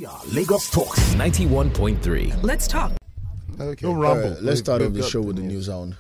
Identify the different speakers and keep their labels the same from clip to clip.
Speaker 1: We are Lagos Talks 91.3.
Speaker 2: Let's talk.
Speaker 3: Okay.
Speaker 4: Don't ramble.
Speaker 3: Let's start off the show with the news hound.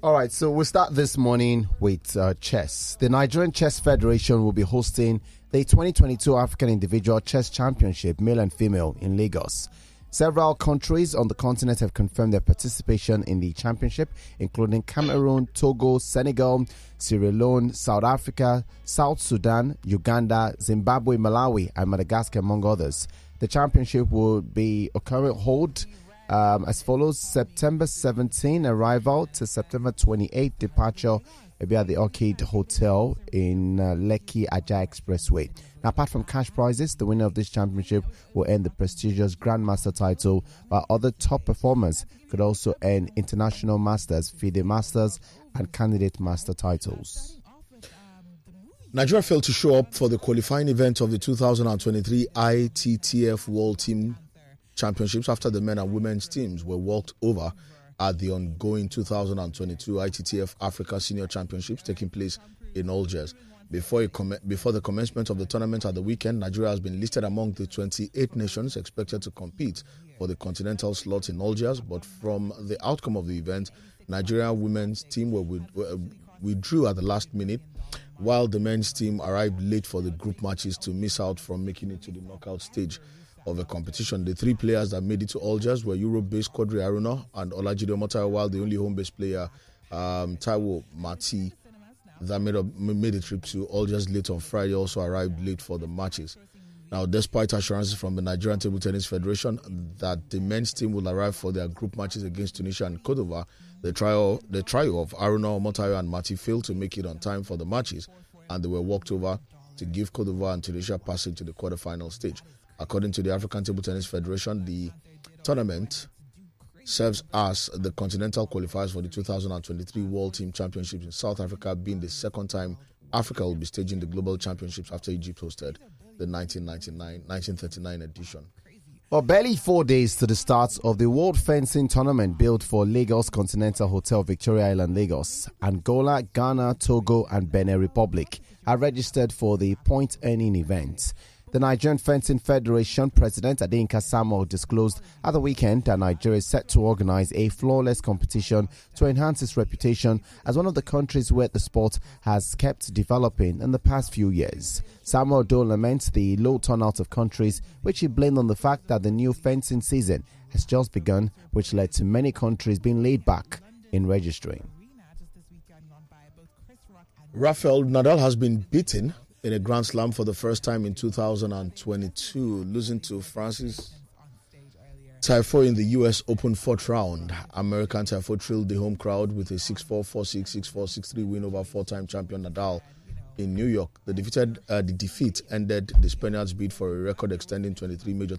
Speaker 4: All right, so we'll start this morning with chess. The Nigerian Chess Federation will be hosting the 2022 African Individual Chess Championship, male and female, in Lagos. Several countries on the continent have confirmed their participation in the championship, including Cameroon, Togo, Senegal, Sierra Leone, South Africa, South Sudan, Uganda, Zimbabwe, Malawi, and Madagascar, among others. The championship will be hold as follows: September 17 arrival to September 28 departure. It'll be at the Orchid Hotel in Lekki Ajah Expressway. Now, apart from cash prizes, the winner of this championship will earn the prestigious Grandmaster title, while other top performers could also earn International Masters, FIDE Masters, and Candidate Master titles.
Speaker 3: Nigeria failed to show up for the qualifying event of the 2023 ITTF World Team Championships after the men and women's teams were walked over at the ongoing 2022 ITTF Africa Senior Championships taking place in Algiers. Before the commencement of the tournament at the weekend, Nigeria has been listed among the 28 nations expected to compete for the continental slot in Algiers, but from the outcome of the event, Nigeria women's team withdrew at the last minute, while the men's team arrived late for the group matches to miss out from making it to the knockout stage of the competition. The three players that made it to Algiers were Europe-based Quadri Aruna and Olajide Omotayo, while the only home-based player, Taiwo Mati, that made a trip to Algiers late on Friday, also arrived late for the matches. Now, despite assurances from the Nigerian Table Tennis Federation that the men's team will arrive for their group matches against Tunisia and Cote d'Ivoire, the trio of Aruna, Omotayo and Mati failed to make it on time for the matches, and they were walked over to give Cote d'Ivoire and Tunisia passage to the quarterfinal stage. According to the African Table Tennis Federation, the tournament serves as the continental qualifiers for the 2023 World Team Championships in South Africa, being the second time Africa will be staging the global championships after Egypt hosted the 1939 edition.
Speaker 4: Well, barely 4 days to the start of the World Fencing Tournament built for Lagos Continental Hotel, Victoria Island, Lagos, Angola, Ghana, Togo and Benin Republic are registered for the point-earning event. The Nigerian Fencing Federation President Adeyinka Samuel disclosed at the weekend that Nigeria is set to organize a flawless competition to enhance its reputation as one of the countries where the sport has kept developing in the past few years. Samuel Doe laments the low turnout of countries, which he blamed on the fact that the new fencing season has just begun, which led to many countries being laid back in registering.
Speaker 3: Rafael Nadal has been beaten in a Grand Slam for the first time in 2022, losing to Frances Tiafoe in the U.S. Open fourth round. American Tiafoe thrilled the home crowd with a 6-4, 4-6, 6-4, 6-3 win over four-time champion Nadal in New York. The defeat ended the Spaniards' bid for a record-extending 23 major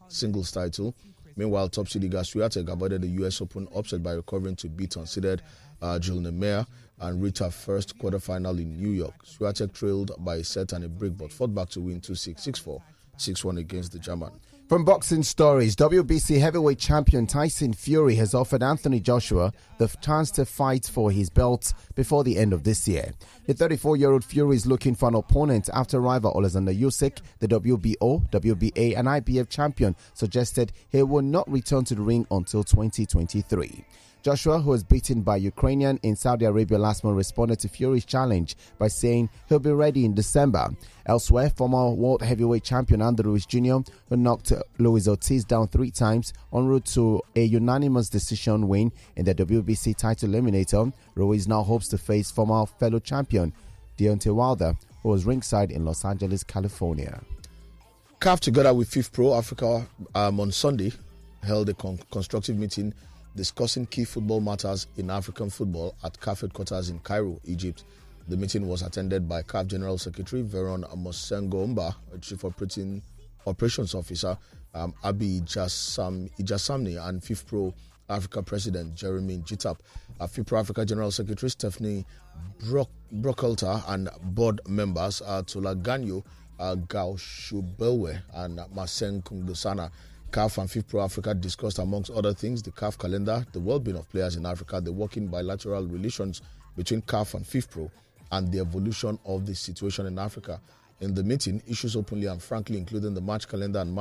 Speaker 3: singles title. Meanwhile, top seed Iga Swiatek avoided the U.S. Open upset by recovering to beat unseeded Jules Nemea and reach her first quarterfinal in New York. Swiatek trailed by a set and a break, but fought back to win 2-6, 6-4, 6-1 against the German.
Speaker 4: From boxing stories, WBC heavyweight champion Tyson Fury has offered Anthony Joshua the chance to fight for his belt before the end of this year. The 34-year-old Fury is looking for an opponent after rival Alexander Usyk, the WBO, WBA and IBF champion, suggested he will not return to the ring until 2023. Joshua, who was beaten by Ukrainian in Saudi Arabia last month, responded to Fury's challenge by saying he'll be ready in December. Elsewhere, former world heavyweight champion Andy Ruiz Jr., who knocked Luis Ortiz down 3 times en route to a unanimous decision win in the WBC title eliminator, Ruiz now hopes to face former fellow champion Deontay Wilder, who was ringside in Los Angeles, California.
Speaker 3: CAF, together with FIFPRO Africa, on Sunday, held a constructive meeting discussing key football matters in African football at CAF headquarters in Cairo, Egypt. The meeting was attended by CAF General Secretary Veron Mosengomba, Chief Operations Officer Abi Ijasamni, and FIFPRO Africa President Jeremy Jitap. FIFPRO Africa General Secretary Stephanie Brockelter and board members Tolaganyo Gaushubelwe and Masen Kungdosana. CAF and FIFPRO Africa discussed, amongst other things, the CAF calendar, the well-being of players in Africa, the working bilateral relations between CAF and FIFPRO, and the evolution of the situation in Africa. In the meeting, issues openly and frankly, including the match calendar and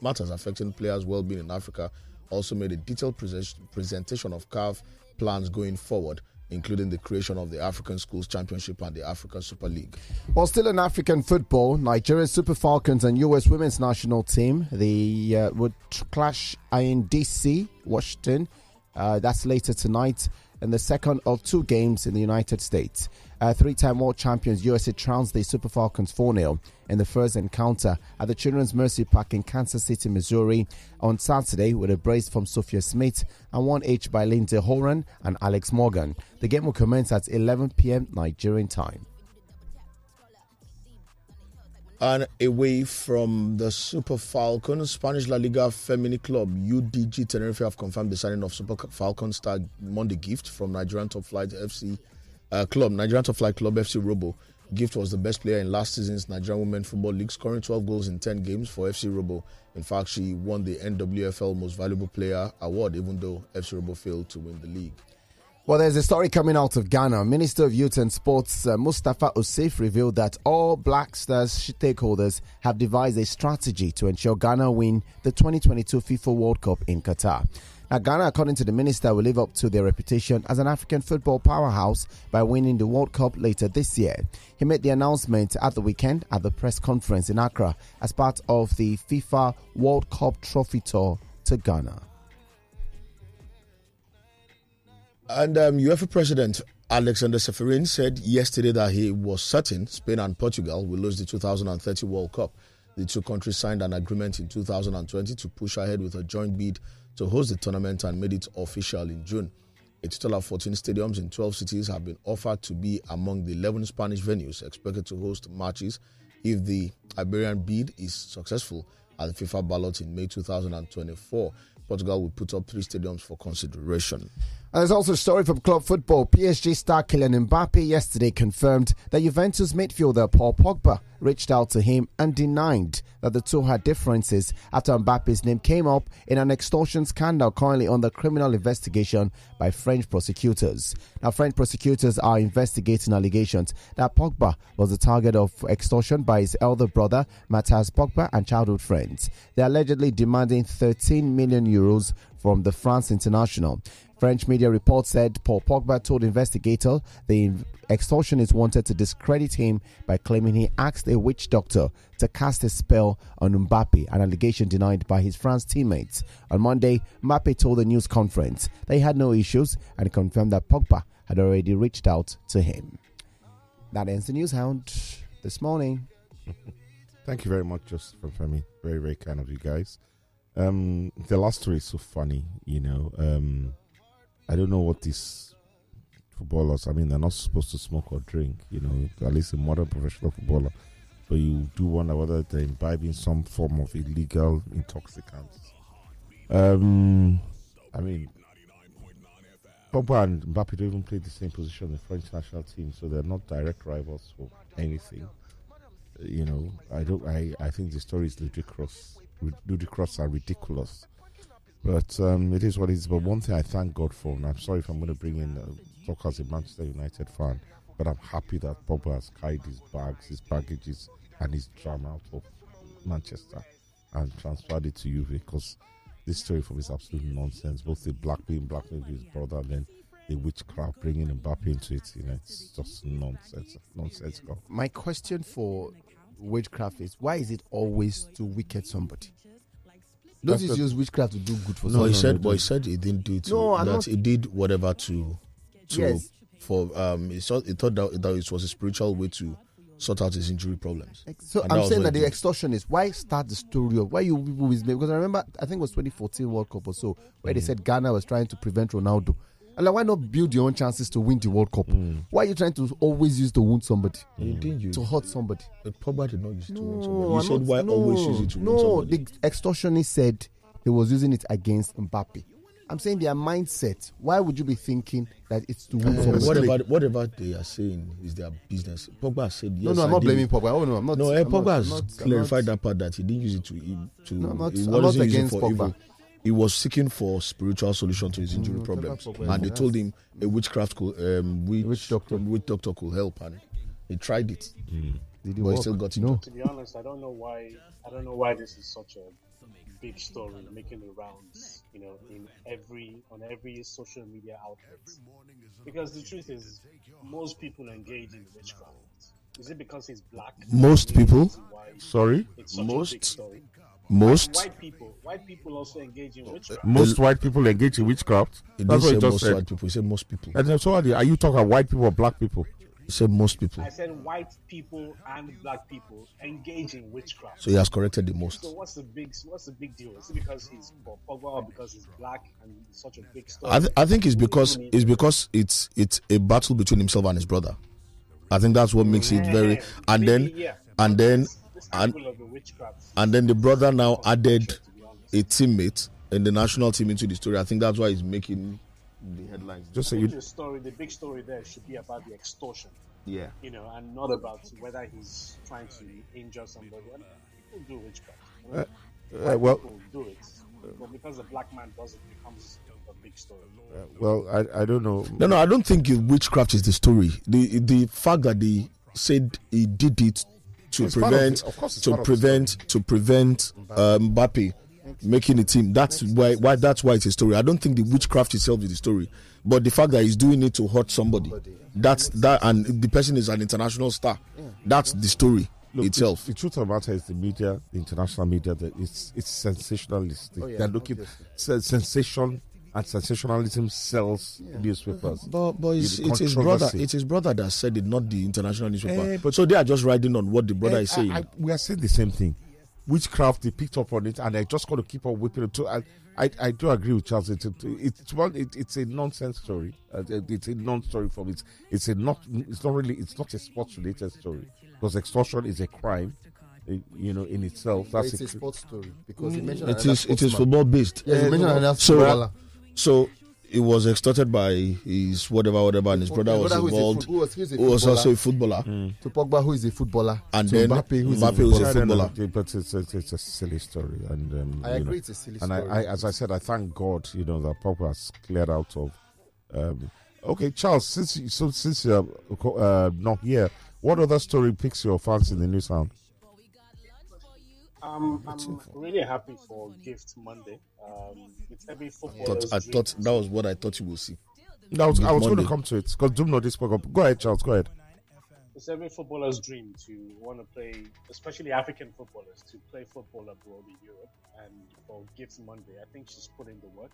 Speaker 3: matters affecting players' well-being in Africa, also made a detailed presentation of CAF plans going forward, including the creation of the African Schools Championship and the African Super League.
Speaker 4: While still in African football, Nigerian Super Falcons and U.S. women's national team, they would clash in D.C., Washington. That's later tonight in the second of two games in the United States. Three-time world champions USA trounced the Super Falcons 4-0 in the first encounter at the Children's Mercy Park in Kansas City, Missouri on Saturday with a brace from Sophia Smith and one each by Lindsay Horan and Alex Morgan. The game will commence at 11 p.m. Nigerian time.
Speaker 3: And away from the Super Falcons, Spanish La Liga Femini club UDG Tenerife have confirmed the signing of Super Falcons star Monday Gift from Nigerian Top Flight Club FC Robo. Gift was the best player in last season's Nigerian Women Football League, scoring 12 goals in 10 games for FC Robo. In fact, she won the NWFL Most Valuable Player award, even though FC Robo failed to win the league.
Speaker 4: Well, there's a story coming out of Ghana. Minister of Youth and Sports Mustafa Osif revealed that all Black Stars stakeholders have devised a strategy to ensure Ghana win the 2022 FIFA World Cup in Qatar. Now, Ghana, according to the minister, will live up to their reputation as an African football powerhouse by winning the World Cup later this year. He made the announcement at the weekend at the press conference in Accra as part of the FIFA World Cup Trophy Tour to Ghana.
Speaker 3: And UEFA President Alexander Seferin said yesterday that he was certain Spain and Portugal will lose the 2030 World Cup. The two countries signed an agreement in 2020 to push ahead with a joint bid to host the tournament and made it official in June. A total of 14 stadiums in 12 cities have been offered to be among the 11 Spanish venues expected to host matches if the Iberian bid is successful at the FIFA ballot in May 2024. Portugal will put up 3 stadiums for consideration.
Speaker 4: And there's also a story from club football. PSG star Kylian Mbappe yesterday confirmed that Juventus midfielder Paul Pogba reached out to him and denied that the two had differences after Mbappe's name came up in an extortion scandal currently under criminal investigation by French prosecutors. Now, French prosecutors are investigating allegations that Pogba was the target of extortion by his elder brother, Matthias Pogba, and childhood friends. They're allegedly demanding 13 million euros from the France international. French media reports said Paul Pogba told investigators the extortionist wanted to discredit him by claiming he asked a witch doctor to cast a spell on Mbappe, an allegation denied by his France teammates. On Monday, Mbappe told the news conference that he had no issues and confirmed that Pogba had already reached out to him. That ends the news Hound this morning.
Speaker 2: Thank you very much, just for Femi. Very, very kind of you guys. The last story is so funny, you know. I don't know what these footballers, I mean, they're not supposed to smoke or drink, you know, at least a modern professional footballer. But you do wonder whether they're imbibing some form of illegal intoxicants. I mean, Pogba and Mbappe don't even play the same position in the French national team, so they're not direct rivals for anything. You know, I think the story is ludicrous and ridiculous. But it is what it is. But one thing I thank God for, and I'm sorry if I'm going to bring in talk as a Manchester United fan, but I'm happy that Pogba has carried his bags, his baggages, and his drama out of Manchester and transferred it to Juve, because this story for me is absolute nonsense. Both the blackmailing his brother, and then the witchcraft bringing Mbappe into it, you know, it's just nonsensical.
Speaker 4: My question for witchcraft is, why is it always to wicked somebody? Don't you use witchcraft to do good for someone?
Speaker 3: No, he said he didn't do it. He did whatever to
Speaker 4: yes.
Speaker 3: He thought that it was a spiritual way to sort out his injury problems.
Speaker 4: So I'm saying that the extortionist, why start the story of why you people with me? Because I remember, I think it was 2014 World Cup or so, where they said Ghana was trying to prevent Ronaldo. And like, why not build your own chances to win the World Cup? Why are you trying to always use to wound somebody? To hurt somebody?
Speaker 3: Pogba did not use it to wound somebody. You said why always use it to wound somebody?
Speaker 4: The extortionist said he was using it against Mbappe. I'm saying their mindset. Why would you be thinking that it's to wound somebody?
Speaker 3: Whatever they are saying is their business. Pogba said yes.
Speaker 4: No, I'm not blaming Pogba. Oh no, I'm not.
Speaker 3: Pogba has clarified that part, that he didn't use it to.
Speaker 4: I'm not against Pogba.
Speaker 3: Evil. He was seeking for spiritual solution to his injury problems, and they told him a witchcraft witch doctor could help, and he tried it. But he still got injured.
Speaker 5: To be honest, I don't know why this is such a big story making the rounds, on every social media outlet. Because the truth is, most people engage in witchcraft. Is it because he's black?
Speaker 3: Most people?
Speaker 2: Sorry?
Speaker 3: Most?
Speaker 5: White people also engage in witchcraft.
Speaker 2: Most white people engage in witchcraft?
Speaker 3: That's what he just said. White people. He said most people.
Speaker 2: And so are you talking about white people or black people?
Speaker 3: He said most people.
Speaker 5: I said white people and black people engage in witchcraft.
Speaker 3: So he has corrected the most.
Speaker 5: So what's the big deal? Is it because he's Pogba or because he's black and it's such a big story?
Speaker 3: I think it's because it's a battle between himself and his brother. I think that's what makes it very. And then the brother now added a teammate in the national team into the story. I think that's why he's making the headlines.
Speaker 5: Just say the big story there should be about the extortion.
Speaker 3: Yeah.
Speaker 5: And not about whether he's trying to injure somebody. People do witchcraft. People do it. But because the black man does it, becomes a big story.
Speaker 2: I don't know.
Speaker 3: No, I don't think witchcraft is the story. The fact that they said he did it to prevent Mbappe making a team. That's why it's a story. I don't think the witchcraft itself is the story, but the fact that he's doing it to hurt somebody, and the person is an international star. That's the story itself.
Speaker 2: The truth of the matter is the media, the international media, that it's sensationalist. They're looking sensation, and sensationalism sells newspapers.
Speaker 3: But it's his brother. It's his brother that said it, not the international newspaper. So they are just riding on what the brother is saying.
Speaker 2: We are saying the same thing. Witchcraft, they picked up on it, and they're just going to keep on whipping it. So I do agree with Charles. It's a nonsense story. It's a non-story from it. It's not a sports related story, because extortion is a crime, in itself. That's
Speaker 4: it's a sports story because
Speaker 3: it is football based. So it was extorted by his whatever, and his brother was involved. Who was also a footballer.
Speaker 4: To Pogba, who is a footballer,
Speaker 3: and then Mbappe, who is a footballer.
Speaker 2: But it's a silly story, and
Speaker 4: I agree, it's a silly story.
Speaker 2: And I, as I said, I thank God, that Pogba has cleared out of. Okay, Charles, since you're not here, what other story piques your fancy in the news sound?
Speaker 5: I'm really happy for Gift Monday. It's every footballer's
Speaker 3: I thought that was what I thought you would see.
Speaker 2: I was going to come to it because Dumno just spoke up. Go ahead, Charles. Go ahead.
Speaker 5: It's every footballer's dream to want to play, especially African footballers, to play football abroad in Europe. And for Gift Monday, I think she's put in the work,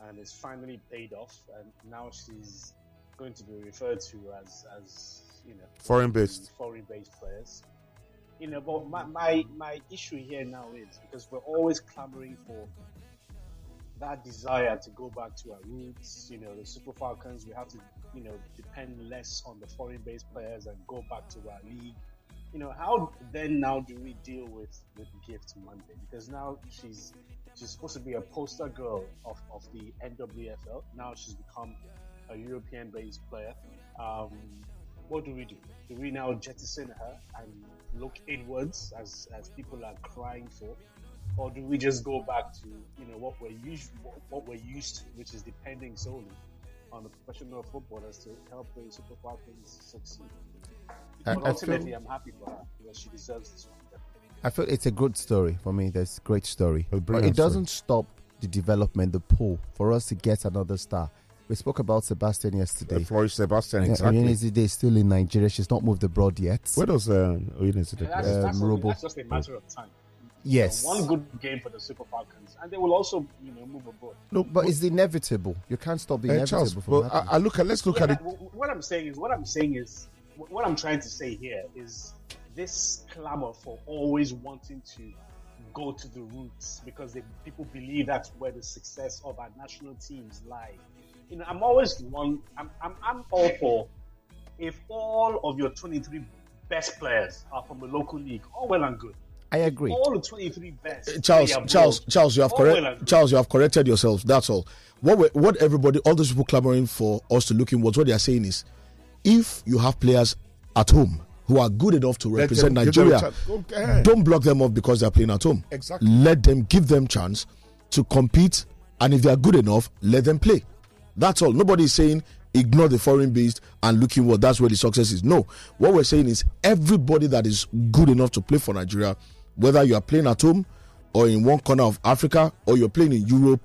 Speaker 5: and it's finally paid off. And now she's going to be referred to as
Speaker 2: foreign-based
Speaker 5: players. But my issue here now is because we're always clamoring for that desire to go back to our roots. The Super Falcons, we have to, depend less on the foreign-based players and go back to our league. How then now do we deal with Gift Monday? Because now she's supposed to be a poster girl of the NWFL. Now she's become a European-based player. What do we do? Do we now jettison her and look inwards as people are crying for, or do we just go back to what we're used to, which is depending solely on the professional footballers to help the Super Falcons succeed? But ultimately, I'm happy for her because she deserves this one.
Speaker 4: I feel it's a good story for me. That's a great story, but it doesn't stop the development, the pull for us to get another star. We spoke about Sebastian yesterday.
Speaker 2: Flourish Sebastian, exactly.
Speaker 4: Oyinezide is still in Nigeria. She's not moved abroad yet.
Speaker 2: Where does Oyinezide
Speaker 5: play? That's just a matter of time.
Speaker 4: Yes.
Speaker 5: One good game for the Super Falcons, and they will also, move abroad.
Speaker 4: No, but it's inevitable. You can't stop the inevitable from happening.
Speaker 2: Let's look at it.
Speaker 5: What I'm trying to say here is this clamor for always wanting to go to the roots because people believe that's where the success of our national teams lie. I'm always one. I'm all for if all of your 23 best players are from the local league, all well and good.
Speaker 4: I agree.
Speaker 5: All the 23 best.
Speaker 3: Charles, you have corrected yourself. That's all. What everybody, all those people clamoring for us to look in, what they are saying is, if you have players at home who are good enough to represent Nigeria, don't block them off because they are playing at home.
Speaker 2: Exactly.
Speaker 3: Give them chance to compete, and if they are good enough, let them play. That's all. Nobody is saying ignore the foreign based and look inward. That's where the success is. No, what we're saying is everybody that is good enough to play for Nigeria, whether you are playing at home or in one corner of Africa or you're playing in Europe,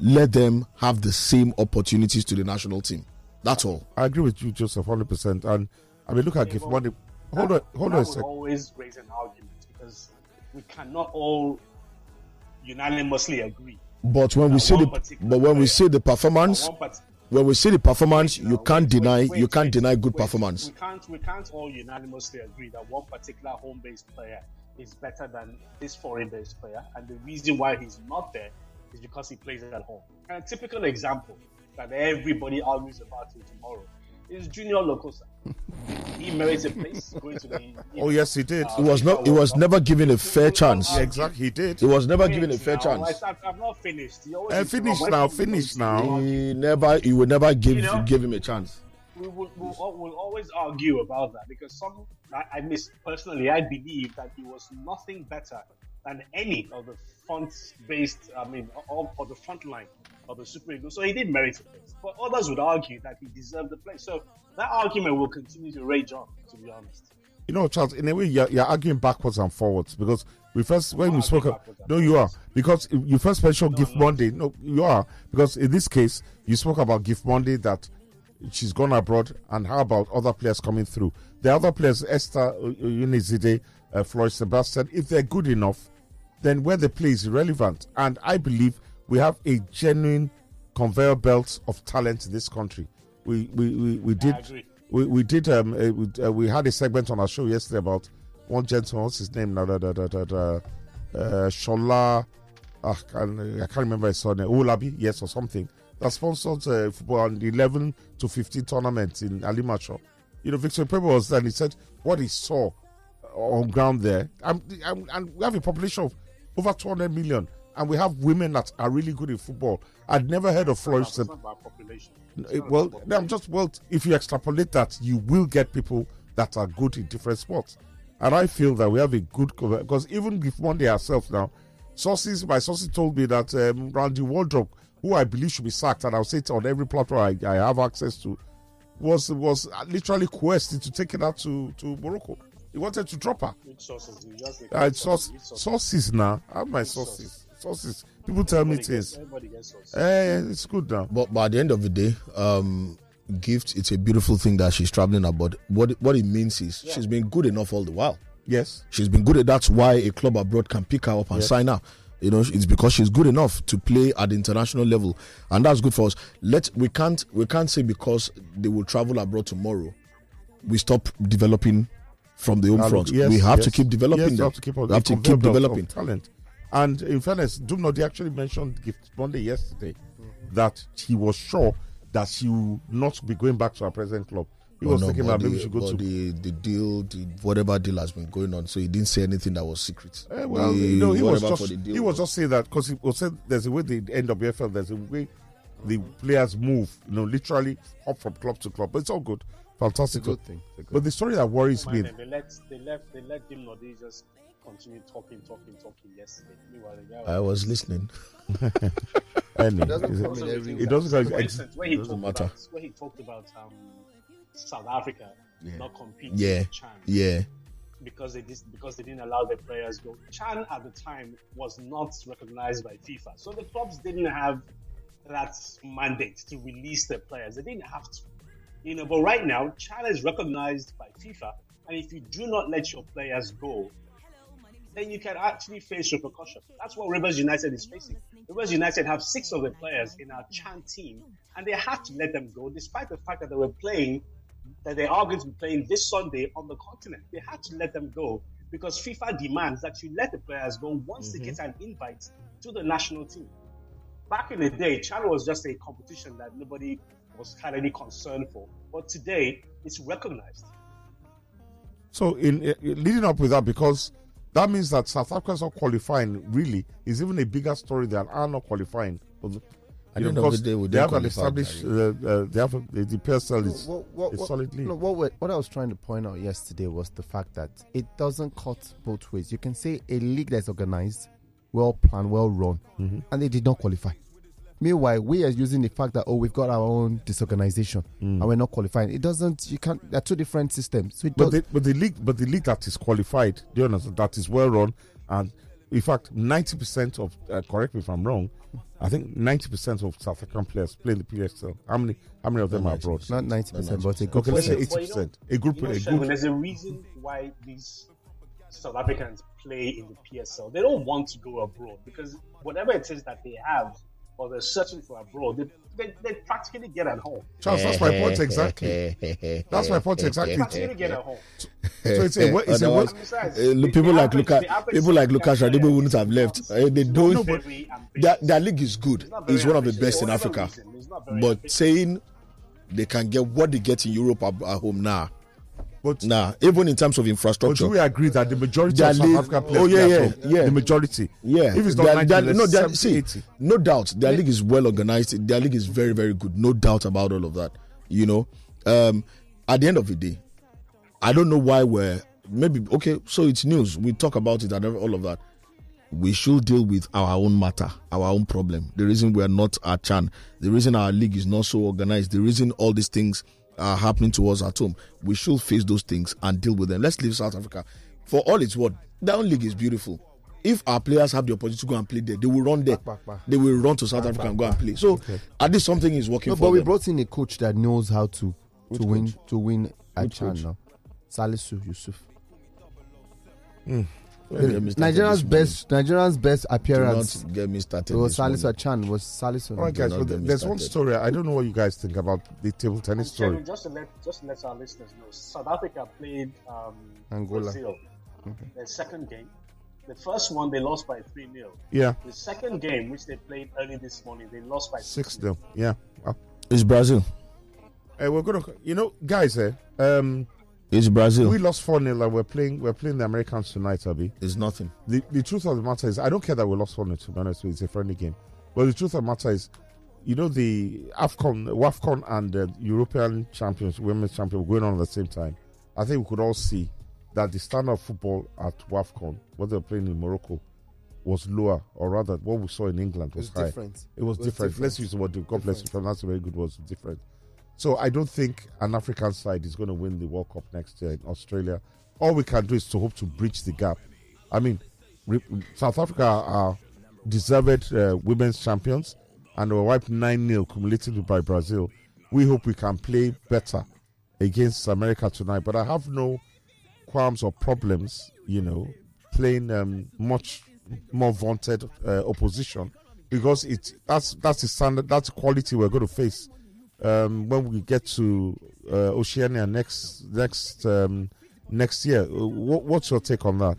Speaker 3: let them have the same opportunities to the national team. That's all.
Speaker 2: I agree with you, Joseph, 100%. And I mean, look at Gift Monday. Hold on a second.
Speaker 5: Always raise an argument because we cannot all unanimously agree.
Speaker 3: But when we see the performance, you can't deny good performance.
Speaker 5: We can't all unanimously agree that one particular home-based player is better than this foreign-based player, and the reason why he's not there is because he plays at home. And a typical example that everybody argues about tomorrow is Junior Lokosa. He merits a place going to the.
Speaker 2: Oh yes, he did.
Speaker 3: He was never given a fair chance.
Speaker 2: Yeah, exactly, he did.
Speaker 3: He was never given a fair chance.
Speaker 5: I'm not finished.
Speaker 2: Finish now.
Speaker 3: He would never give him a chance.
Speaker 5: We'll always argue about that because personally, I believe that he was nothing better than any of the front-based, or the front line of the Super Eagles. So he did merit a place. But others would argue that he deserved the place. So that argument will continue to rage on, to be honest.
Speaker 2: You know, Charles, in a way, you're arguing backwards and forwards because you are. Because you first mentioned Gift Monday. No, you are. Because in this case, you spoke about Gift Monday that she's gone abroad, and how about other players coming through? The other players, Esther Unizide, Floyd Sebastian, if they're good enough, then where they play is irrelevant. And I believe we have a genuine conveyor belt of talent in this country. We had a segment on our show yesterday about one gentleman. What's his name now? Shola. I can't remember his surname. Olabi, yes, or something. That sponsored football on the 11 to 15 tournament in Alimacho. You know, Victor Pebo was there and he said what he saw on ground there. And we have a population of over 200 million. And we have women that are really good in football. I'd never heard of Floyd.
Speaker 5: It's not about population.
Speaker 2: If you extrapolate that, you will get people that are good in different sports. And I feel that we have a good cover. Because even with Monday herself now, my sources told me that Randy Wardrobe, who I believe should be sacked, and I'll say it on every platform I have access to, was literally coerced into taking her to Morocco. He wanted to drop her.
Speaker 5: Which sources?
Speaker 2: Sources now. I have my sources. Sources. People tell me things.
Speaker 5: Everybody gets sources.
Speaker 2: It's good now.
Speaker 3: But at the end of the day, Gift, it's a beautiful thing that she's traveling abroad. What it means is she's been good enough all the while.
Speaker 2: Yes.
Speaker 3: She's been good. That's why a club abroad can pick her up and sign her. You know, it's because she's good enough to play at the international level, and that's good for us. We can't say because they will travel abroad tomorrow, we stop developing from the home front. We have to keep developing them. We have to keep developing
Speaker 2: talent. And in fairness, Dumnodi actually mentioned Gift Monday yesterday that he was sure that she will not be going back to her present club. He was thinking about maybe she should go to
Speaker 3: the deal, whatever deal has been going on. So he didn't say anything that was secret.
Speaker 2: He was just saying that because he said there's a way the NWFL, there's a way the players move. Literally hop from club to club. But it's all good, fantastic.
Speaker 4: It's a good thing.
Speaker 2: But the story that worries me.
Speaker 5: They let Dimnodi just continue talking yesterday.
Speaker 3: I was listening.
Speaker 2: It doesn't
Speaker 5: matter. Where he talked about South Africa not competing with Chan.
Speaker 3: Yeah.
Speaker 5: Because they didn't allow their players go. Chan at the time was not recognized by FIFA. So the clubs didn't have that mandate to release their players. They didn't have to. But right now, Chan is recognized by FIFA, and if you do not let your players go, then you can actually face repercussions. That's what Rivers United is facing. Rivers United have 6 of the players in our Chan team, and they had to let them go, despite the fact that they are going to be playing this Sunday on the continent. They had to let them go because FIFA demands that you let the players go once they get an invite to the national team. Back in the day, Chan was just a competition that nobody was had any concern for. But today, it's recognized.
Speaker 2: So, in leading up with that, because that means that South Africa's not qualifying really is even a bigger story than are not qualifying.
Speaker 3: At the end of the day,
Speaker 2: they have an established. The PSL is solidly.
Speaker 4: What I was trying to point out yesterday was the fact that it doesn't cut both ways. You can say a league that's organized, well planned, well run, and they did not qualify. Meanwhile, we are using the fact that we've got our own disorganization and we're not qualifying. It doesn't. You can't. They're two different systems. So
Speaker 2: but the league that is qualified, do you understand, that is well run, and in fact, 90% of correct me if I'm wrong, I think 90% of South African players play in the PSL. How many of them are abroad?
Speaker 4: Not 90%, but a good.
Speaker 2: Okay, let's say 80%. A group.
Speaker 5: There's a reason why these South Africans play in the PSL. They don't want to go abroad because whatever it is that they have or they're searching for abroad, they practically get at home.
Speaker 2: Charles, that's my point exactly. That's my point exactly.
Speaker 5: They practically get at home.
Speaker 2: So it's a
Speaker 3: people like Lucas Radebe wouldn't have left. They don't. Their league is good. It's one of the best in Africa. But saying they can get what they get in Europe at home now. But even in terms of infrastructure,
Speaker 2: do we agree that the majority of South African players? The majority.
Speaker 3: Yeah.
Speaker 2: If it's not 90, 80.
Speaker 3: No doubt, their league is well organized. Their league is very, very good. No doubt about all of that. You know, at the end of the day, I don't know why so it's news. We talk about it and all of that. We should deal with our own matter, our own problem. The reason we are not at CHAN, the reason our league is not so organized, the reason all these things are happening to us at home. We should face those things and deal with them. Let's leave South Africa. For all it's worth, their own league is beautiful. If our players have the opportunity to go and play there, they will run there. They will run to South Africa and go and play. So at least something is working for them.
Speaker 4: But we brought in a coach that knows how to win at CHAN now. Salisu Yusuf. Nigeria's best appearance.
Speaker 3: Do not get me started.
Speaker 4: It was Salisu Chan. Was Salisu.
Speaker 2: All right, guys. But there's one story. I don't know what you guys think about the table tennis story.
Speaker 5: Just to let our listeners know, South Africa played
Speaker 4: Angola.
Speaker 5: Brazil. Their second game. The first one they lost by 3-0.
Speaker 2: Yeah.
Speaker 5: The second game, which they played early this morning, they lost by
Speaker 2: 6-0. Yeah.
Speaker 3: It's Brazil.
Speaker 2: Hey, we're gonna, guys.
Speaker 3: It's Brazil.
Speaker 2: We lost 4-0 and we're playing the Americans tonight, Abi.
Speaker 3: It's nothing.
Speaker 2: The truth of the matter is, I don't care that we lost 4-0, to be honest with you. It's a friendly game. But the truth of the matter is, the WAFCON and the European champions, women's champions going on at the same time. I think we could all see that the standard of football at WAFCON, what they were playing in Morocco, was lower, or rather, what we saw in England was high.
Speaker 4: Different.
Speaker 2: It was different. Let's use the word, God bless you, that's very good, was different. So I don't think an African side is going to win the World Cup next year in Australia. All we can do is to hope to bridge the gap. I mean, South Africa are deserved women's champions and were wiped 9-0 cumulatively by Brazil. We hope we can play better against America tonight. But I have no qualms or problems, playing much more vaunted opposition, because that's the standard, that's the quality we're going to face. When we get to Oceania next year. What's your take on that?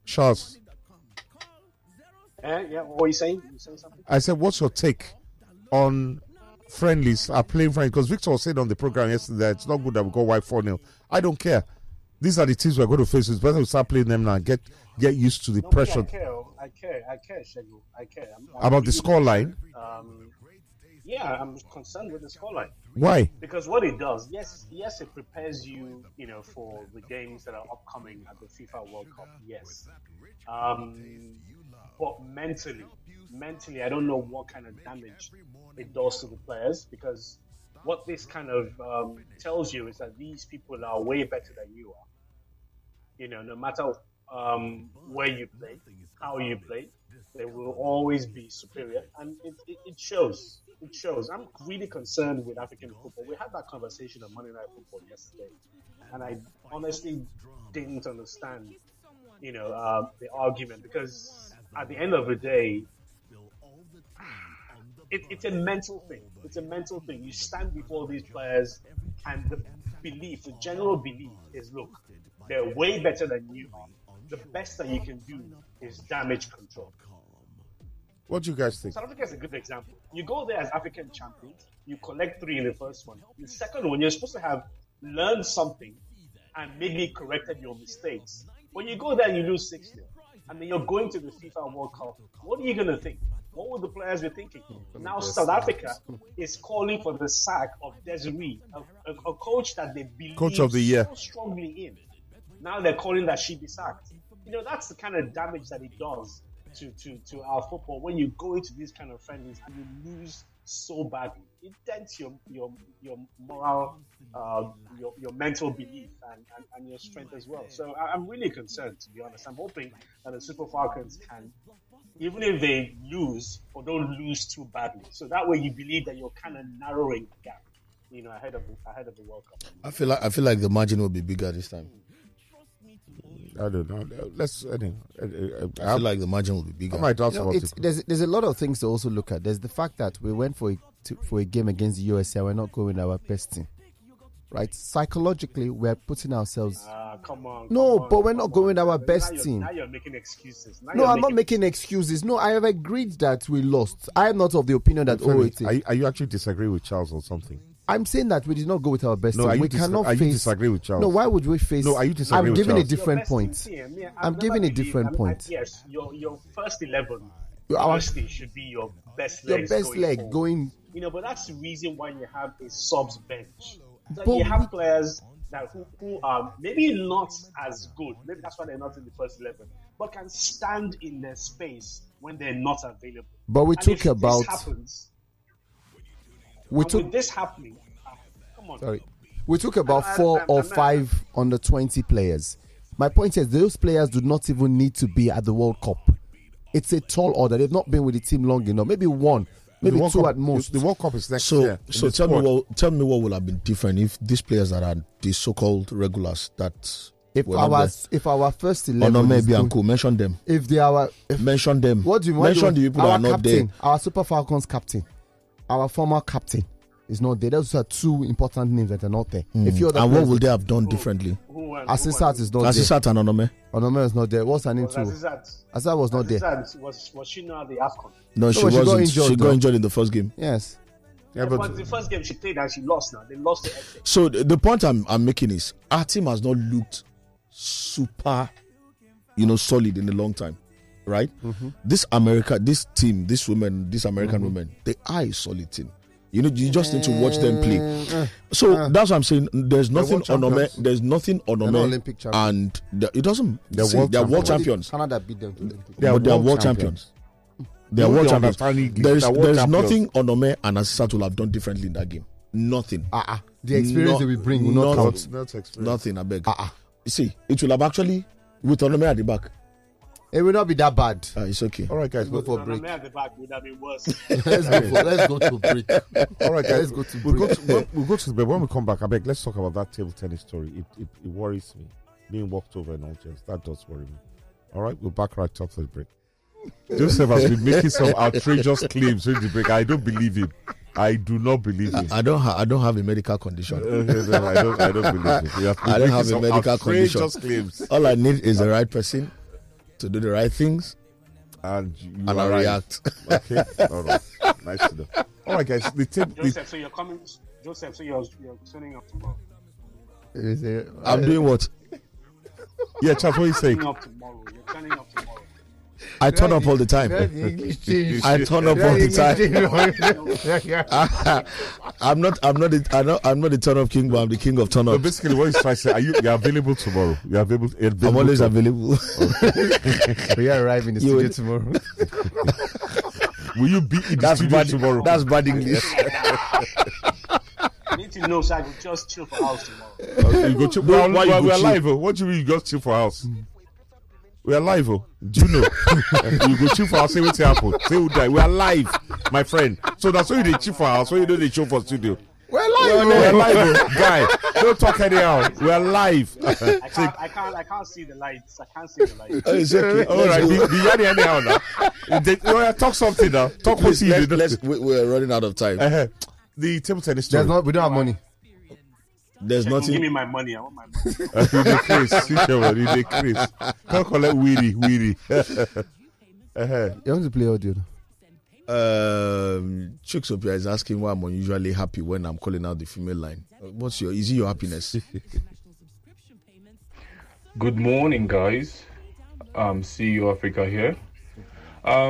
Speaker 2: Charles?
Speaker 5: What are you saying? You saying something?
Speaker 2: I said, what's your take on friendlies, playing friendlies? Because Victor was saying on the program yesterday, it's not good that we go wipe 4-0. I don't care. These are the teams we're going to face. It's better to start playing them now and get used to the pressure.
Speaker 5: I care, Segun. I care.
Speaker 2: About the scoreline?
Speaker 5: I'm concerned with the scoreline.
Speaker 2: Why?
Speaker 5: Because what it does, yes, it prepares you, for the games that are upcoming at the FIFA World Cup. Yes. But mentally, I don't know what kind of damage it does to the players, because what this kind of tells you is that these people are way better than you are. No matter where you play, how you play, they will always be superior, and it shows. It shows. I'm really concerned with African football. We had that conversation on Monday Night Football yesterday, and I honestly didn't understand, the argument, because at the end of the day, it's a mental thing. It's a mental thing. You stand before these players, and the general belief is, look, they're way better than you are. The best that you can do is damage control.
Speaker 2: What do you guys think?
Speaker 5: South Africa is a good example. You go there as African champions, you collect 3 in the first one. The second one, you're supposed to have learned something and maybe corrected your mistakes. When you go there and you lose 6-0, and then you're going to the FIFA World Cup, what are you going to think? What would the players be thinking? Now South Africa is calling for the sack of Desiree, a coach that they believe
Speaker 2: Coach of the year.
Speaker 5: so strongly in. Now they're calling that she be sacked. That's the kind of damage that it does to our football when you go into these kind of friendlies and you lose so badly. It dents your moral, your mental belief and your strength as well. So I'm really concerned, to be honest. I'm hoping that the Super Falcons can, even if they lose, or don't lose too badly, so that way you believe that you're kind of narrowing the gap, ahead of the World Cup.
Speaker 3: I feel like the margin will be bigger this time.
Speaker 2: I don't know.
Speaker 3: I feel like the margin will be bigger.
Speaker 4: There's a lot of things to also look at. There's the fact that we went for a game against the USA. We're not going with our best team, right? Psychologically, we're putting ourselves.
Speaker 5: Come on.
Speaker 4: But we're not going with our best team.
Speaker 5: Now you're making excuses.
Speaker 4: I'm not making excuses. No, I have agreed that we lost. I am not of the opinion that
Speaker 2: Are you actually disagreeing with Charles or something?
Speaker 4: I'm saying that we did not go with our best team.
Speaker 2: Are you
Speaker 4: disagree
Speaker 2: with Charles?
Speaker 4: No, why would we face?
Speaker 2: No, are you disagreeing with Charles?
Speaker 4: I'm giving a different point. I'm giving a different point.
Speaker 5: Yes, your first 11 should be your best
Speaker 4: leg going.
Speaker 5: But that's the reason why you have a subs bench. So you have players that who are maybe not as good. Maybe that's why they're not in the first 11, but can stand in their space when they're not available.
Speaker 4: But we talk about.
Speaker 5: With this happening, come on.
Speaker 4: Sorry, we took about 4 or 5 under 20 players. My point is, those players do not even need to be at the World Cup. It's a tall order. They've not been with the team long enough. Maybe 1, maybe 2 at most.
Speaker 2: The World Cup is next year.
Speaker 3: So tell me what would have been different if these players that are the so-called regulars that.
Speaker 4: If our first 11,
Speaker 3: mention them.
Speaker 4: If they are,
Speaker 3: mention them.
Speaker 4: What do you
Speaker 3: mention the people that are not there?
Speaker 4: Our Super Falcons captain. Our former captain is not there. Those are 2 important names that are not there.
Speaker 3: And what would they have done differently?
Speaker 4: Asisat is not there.
Speaker 3: Asisat and Onome.
Speaker 4: Onome is not there. What's her name too? Asisat was not there.
Speaker 5: Was she not the AFCON?
Speaker 3: No, she wasn't. She got injured in the first game.
Speaker 4: Yes.
Speaker 5: Yeah, but the first game she played and she lost now. They lost it.
Speaker 3: So the point I'm making is our team has not looked super, solid in a long time. Right? Mm-hmm. This American women, they are a solid team. You just need to watch them play. So that's what I'm saying. There's nothing on Onome. There's nothing on Onome, and it doesn't. They're world champions.
Speaker 4: Canada beat them to Olympics.
Speaker 3: They are world champions. They are world champions. There's nothing on Onome and Asisat will have done differently in that game. Nothing.
Speaker 4: The experience that we bring will not count.
Speaker 3: Nothing. I beg. You see, it will have actually with Onome at the back.
Speaker 4: It will not be that bad.
Speaker 3: It's okay.
Speaker 2: All right, guys,
Speaker 5: go for a break. At the back would have been worse.
Speaker 4: Let's go to break.
Speaker 2: All right, guys, we'll go to the break. When we come back, I beg, let's talk about that table tennis story. It worries me. Being walked over in Algiers, that does worry me. All right, we'll back right after the break. Joseph has been making some outrageous claims during the break. I don't believe him. I do not believe him.
Speaker 3: I don't have a medical condition.
Speaker 2: I don't believe him.
Speaker 3: I don't have a medical condition.
Speaker 2: Claims.
Speaker 3: All I need is the right person to do the right things,
Speaker 2: and
Speaker 3: I react.
Speaker 2: Okay, all right, nice to know. All right, guys.
Speaker 5: Joseph, so you're coming. Joseph, so you're turning up tomorrow.
Speaker 3: I'm doing what?
Speaker 2: Yeah, Charles, what are you saying?
Speaker 5: You're turning up tomorrow.
Speaker 3: I turn up all the time. I turn up all the time. I'm not the turn up king, but I'm the king of turn up.
Speaker 2: So basically, what he's trying to say, you're available tomorrow. You're available.
Speaker 3: I'm always available.
Speaker 4: We are arriving in the studio tomorrow.
Speaker 2: Will you be in the studio tomorrow?
Speaker 3: That's bad English.
Speaker 5: I need to know so I can just chill for house tomorrow.
Speaker 2: Okay, you go chill. We're live. What do you mean you just chill for house? We are live, do you know? You go chill for house, say what's happened. Say who die. We are live, my friend. So that's why you chill for house, so you know they chill for studio.
Speaker 4: We're live,
Speaker 2: guy. Don't talk anyhow. We are live.
Speaker 5: I can't see the lights. I can't see the lights.
Speaker 3: It's okay.
Speaker 2: All right, be anyhow now. Talk something now. Talk what you did.
Speaker 3: We're running out of time.
Speaker 2: The table tennis story.
Speaker 4: We don't have money.
Speaker 3: There's nothing.
Speaker 5: Give me my money. I want my money.
Speaker 2: You decrease. Can't collect weedy. You
Speaker 4: want to play audio?
Speaker 3: Chuksopia is asking why I'm unusually happy when I'm calling out the female line. Is it your happiness?
Speaker 6: Good morning, guys. CEO Africa here.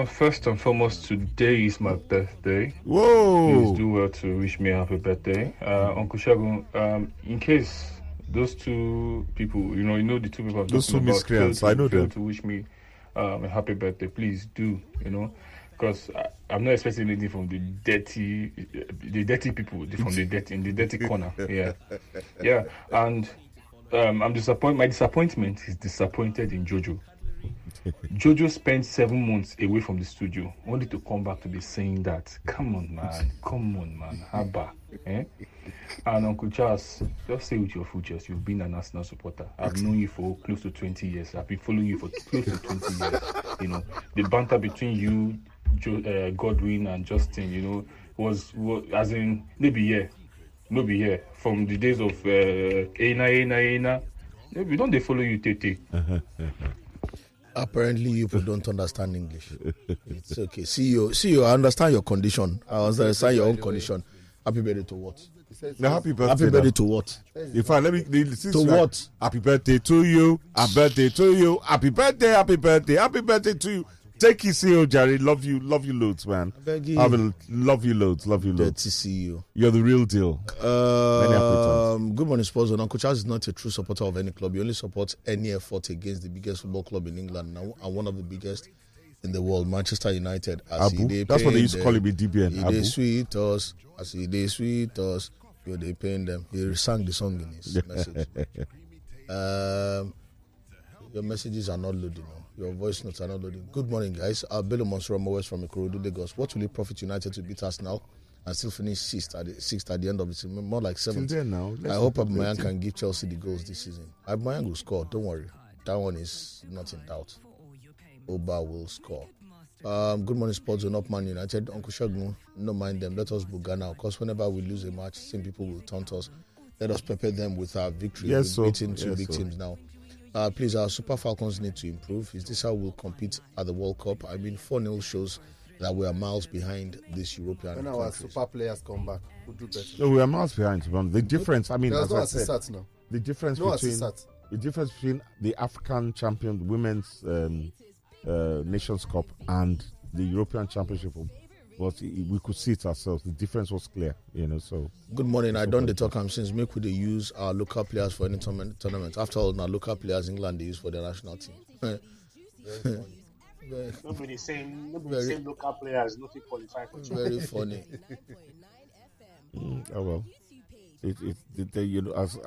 Speaker 6: First and foremost, today is my birthday.
Speaker 2: Whoa!
Speaker 6: Please do well to wish me a happy birthday. Uncle Segun, in case those two people, you know the two people I'm
Speaker 2: those two
Speaker 6: talking about,
Speaker 2: miscreants, I know them.
Speaker 6: to wish me a happy birthday, please do, because I'm not expecting anything from the dirty people in the dirty corner. Yeah, and I'm disappointed. My disappointment is disappointed in Jojo. Jojo spent 7 months away from the studio, only to come back to be saying that. Come on, man. Haba. And Uncle Charles, just say with your full chest, you've been an Arsenal supporter. I've known you for close to 20 years. I've been following you for close to 20 years. The banter between you, Godwin, and Justin, was as in maybe here from the days of Eina. Maybe don't they follow you, Tete?
Speaker 3: Apparently, you people don't understand English. It's okay. See you. I understand your condition. I understand your own condition. Happy birthday to what?
Speaker 2: No, happy birthday.
Speaker 3: Happy birthday to what?
Speaker 2: In fact, let me.
Speaker 3: To what?
Speaker 2: Happy birthday to you. Happy birthday to you. Happy birthday. Happy birthday. Happy birthday to you. Take it easy, Jerry. Love you loads, man. Love you loads.
Speaker 3: Good to see you.
Speaker 2: You're the real deal.
Speaker 3: Good morning, sports. Uncle Charles is not a true supporter of any club. He only supports any effort against the biggest football club in England now, and one of the biggest in the world, Manchester United.
Speaker 2: Abu. That's what they used to call him in DBN.
Speaker 3: They sweet us. They sweet us. They paying them. He sang the song in his message. Your messages are not loading now. Your voice notes are not loading. Good morning, guys. Bello Monsurama West from Ikorodu, Lagos. What will it profit United to beat Arsenal and still finish sixth at the end of the season? More like seventh. I hope Aubameyang can give Chelsea the goals this season. Aubameyang will score. Don't worry. That one is not in doubt. Oba will score. Good morning, sports. Up Man United. Uncle Segun, no mind them. Let us booga now. Because whenever we lose a match, same people will taunt us. Let us prepare them with our victory.
Speaker 2: Yes,
Speaker 3: We're beating two big teams now. Please, our Super Falcons need to improve. Is this how we'll compete at the World Cup? 4-0 shows that we are miles behind this European
Speaker 4: When
Speaker 3: countries.
Speaker 4: our super players come back, we'll do better.
Speaker 2: No, we are miles behind. The difference,
Speaker 4: there's no assistants now.
Speaker 2: The difference between the African champion women's Nations Cup and the European Championship was we could see it ourselves. The difference was clear, So
Speaker 3: Good morning. I don't talk since make we use our local players for any tournament. After all, now local players England they use for their national team.
Speaker 5: Nobody saying local players not qualify for.
Speaker 3: Very funny.
Speaker 2: Oh well.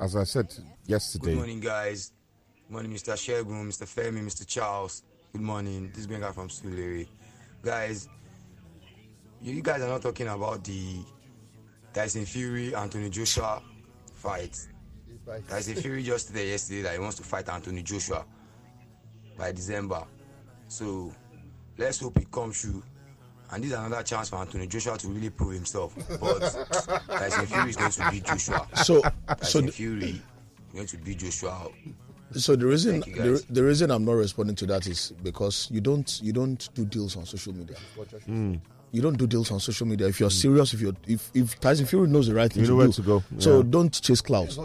Speaker 2: As I said yesterday.
Speaker 7: Good morning, guys. Good morning, Mr. Segun, Mr. Femi, Mr. Charles. Good morning. This is Benga from Sulere. Guys, you guys are not talking about the Tyson Fury, Anthony Joshua fight. Tyson Fury just said yesterday that he wants to fight Anthony Joshua by December. So let's hope it comes true. And this is another chance for Anthony Joshua to really prove himself. But Tyson Fury is going to beat Joshua. Fury is going to beat Joshua.
Speaker 3: So the reason I'm not responding to that is because you don't do deals on social media. You don't do deals on social media. If you're serious, if Tyson Fury knows the right thing
Speaker 2: to do, where to go.
Speaker 3: So don't chase clouds.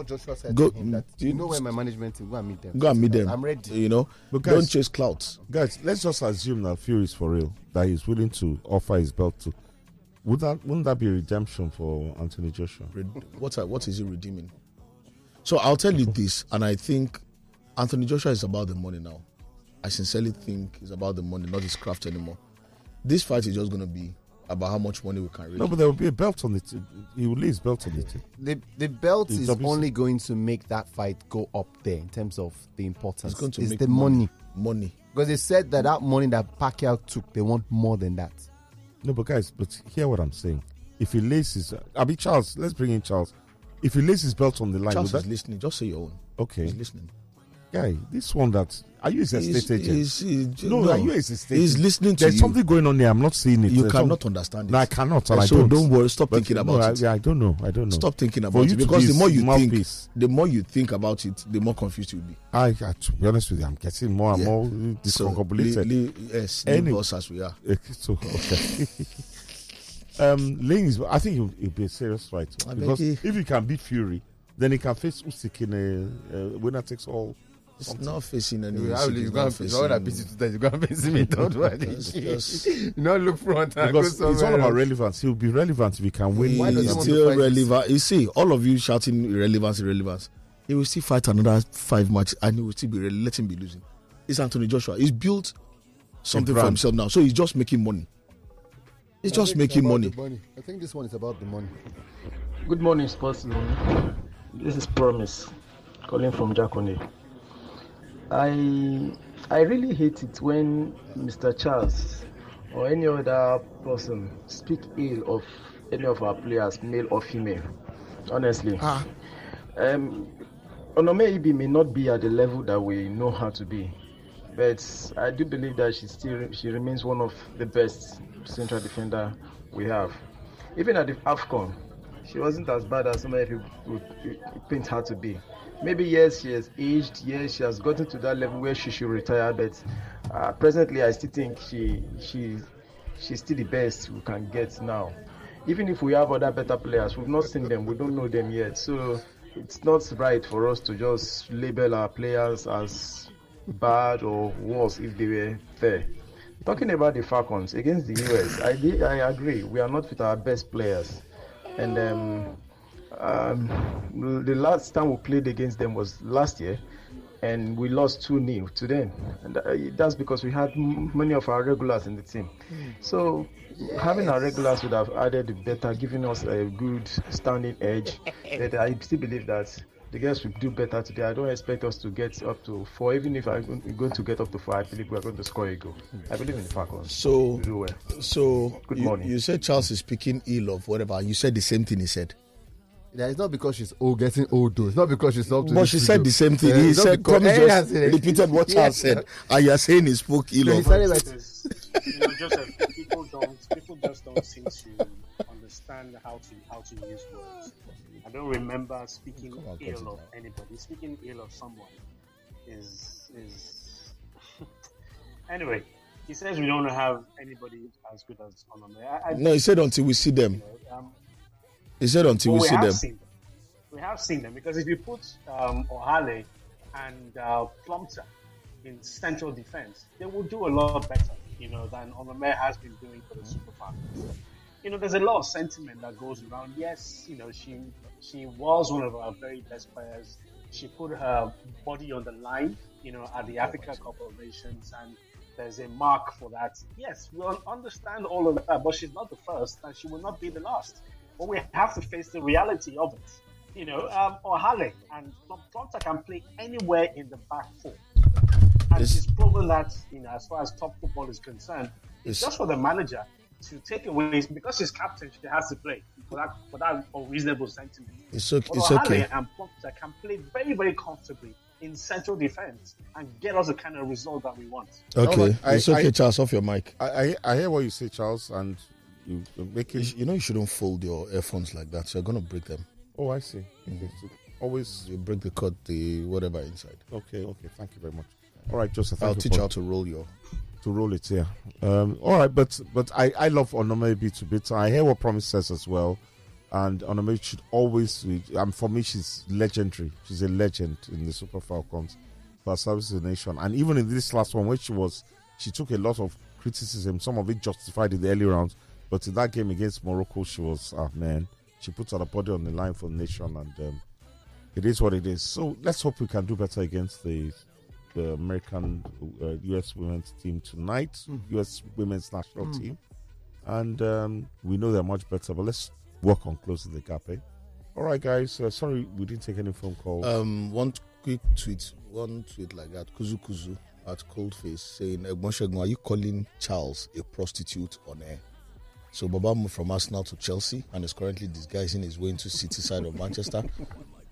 Speaker 4: Go. You know where my management is. Go and meet them.
Speaker 3: Go and meet them.
Speaker 4: I'm ready.
Speaker 3: But guys, don't chase clouds.
Speaker 2: Guys, let's just assume that Fury is for real. That he's willing to offer his belt to. Wouldn't that be redemption for Anthony Joshua?
Speaker 3: What is he redeeming? So I'll tell you this, and I think Anthony Joshua is about the money now. I sincerely think it's about the money, not his craft anymore. This fight is just going to be about how much money we can raise.
Speaker 2: No, but there will be a belt on it. He will lay his belt on it.
Speaker 4: The belt is only going to make that fight go up there in terms of the importance.
Speaker 3: It's going to make
Speaker 4: the money.
Speaker 3: Because
Speaker 4: they said that money that Pacquiao took, they want more than that.
Speaker 2: No, but guys, hear what I'm saying. If he lays his... Charles, let's bring in Charles. If he lays his belt on the line...
Speaker 3: Charles is listening. Just say your own.
Speaker 2: Okay.
Speaker 3: He's listening.
Speaker 2: Guy, this one that... Are you his estate agent?
Speaker 3: Are
Speaker 2: you his estate agent?
Speaker 3: He's listening to you.
Speaker 2: There's something going on there. I'm not seeing it.
Speaker 3: You cannot understand it.
Speaker 2: No, I cannot.
Speaker 3: So don't worry. Stop thinking about it.
Speaker 2: I don't know.
Speaker 3: Stop thinking about it. Because the more you think about it, the more confused you'll be.
Speaker 2: To be honest with you, I'm getting more and more discombobulated.
Speaker 3: Yes, leave us as we are.
Speaker 2: So, okay. Lane I think he'll be a serious fight. Because if he can beat Fury, then he can face Usyk in a winner takes all.
Speaker 3: It's not facing any.
Speaker 4: You're going to face me. Don't worry. You not look front.
Speaker 2: Because it's all about relevance. He'll be relevant if he can win.
Speaker 3: He's still relevant. You see, all of you shouting irrelevance. He will still fight another 5 matches and he will still be let him be losing. It's Anthony Joshua. He's built something for himself now. So he's just making money. He's just making money.
Speaker 4: I think this one is about the money.
Speaker 8: Good morning, Sports Zone. This is Promise, calling from Jakone. I really hate it when Mr. Charles or any other person speak ill of any of our players, male or female. Honestly. Onome Ibi may not be at the level that we know her to be, but I do believe that she remains one of the best central defender we have. Even at the AFCON, she wasn't as bad as so many people would paint her to be. Maybe yes, she has aged, yes, she has gotten to that level where she should retire, but presently I still think she's still the best we can get now. Even if we have other better players, we've not seen them, we don't know them yet, so it's not right for us to just label our players as bad or worse if they were there. Talking about the Falcons against the US, I agree. We are not with our best players, and the last time we played against them was last year, and we lost 2-0 to them. And that's because we had many of our regulars in the team. So having our regulars would have added better, giving us a good standing edge. But I still believe that the girls will do better today. I don't expect us to get up to 4. Even if I'm going to get up to 4, I believe we're going to score a goal. I believe in the Falcons.
Speaker 3: So,
Speaker 8: do well.
Speaker 3: So
Speaker 8: good morning.
Speaker 3: You said Charles is speaking ill of whatever. You said the same thing he said.
Speaker 4: Yeah, it's not because she's getting old though. It's not because she's not.
Speaker 3: But she said the same thing. He said, Promise just repeated what Charles said. And you're saying he spoke ill of.
Speaker 5: Joseph, people just don't seem to understand how to use words. I don't remember speaking ill of anybody. Speaking ill of someone is anyway. He says we don't have anybody as good as Onome.
Speaker 3: No, he said until we see them. He said until we see them.
Speaker 5: We have seen them because if you put Ohale and Plumpton in central defense, they will do a lot better, than Onome has been doing for the Super Falcons. There's a lot of sentiment that goes around. Yes, she was one of our very best players. She put her body on the line, at the Africa Cup of Nations, and there's a mark for that. Yes, we'll understand all of that, but she's not the first, and she will not be the last. But we have to face the reality of it. Ohale and Plumpton can play anywhere in the back four. And she's proven that, as far as top football is concerned, it's just for the manager to take away, because she's captain, she has to play for that unreasonable sentiment.
Speaker 3: It's okay.
Speaker 5: And Plumpton can play very, very comfortably in central defense and get us the kind of result that we want.
Speaker 3: Okay, it's okay, Charles, off your mic.
Speaker 2: I hear what you say, Charles, and you make it.
Speaker 3: You shouldn't fold your earphones like that. So you're gonna break them.
Speaker 2: Oh, I see. Okay. So always
Speaker 3: you break the cut, the whatever inside.
Speaker 2: Okay. Thank you very much. All right, Joseph.
Speaker 3: I'll teach you how to roll
Speaker 2: it here. All right, but I love Onome to bits. I hear what Promise says as well, and Onome should always. For me, she's legendary. She's a legend in the Super Falcons for her service to the nation. And even in this last one, where she took a lot of criticism. Some of it justified in the early rounds, but in that game against Morocco, she was she put her body on the line for the nation, and it is what it is. So let's hope we can do better against the American U.S. women's team tonight, U.S. women's national team. And we know they're much better, but let's work on closing the gap, eh? All right, guys. Sorry we didn't take any phone calls.
Speaker 3: One tweet like that. Kuzu at Coldface saying, Egbon, are you calling Charles a prostitute on air? So Baba moved from Arsenal to Chelsea and is currently disguising his way into City side of Manchester.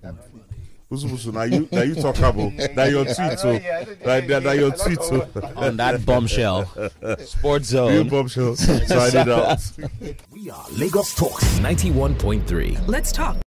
Speaker 2: Now you talk about that your tweet
Speaker 1: on that bombshell. Sports Zone.
Speaker 2: Real bombshell. Try it out.
Speaker 1: We are Lagos Talk 91.3.
Speaker 9: Let's talk.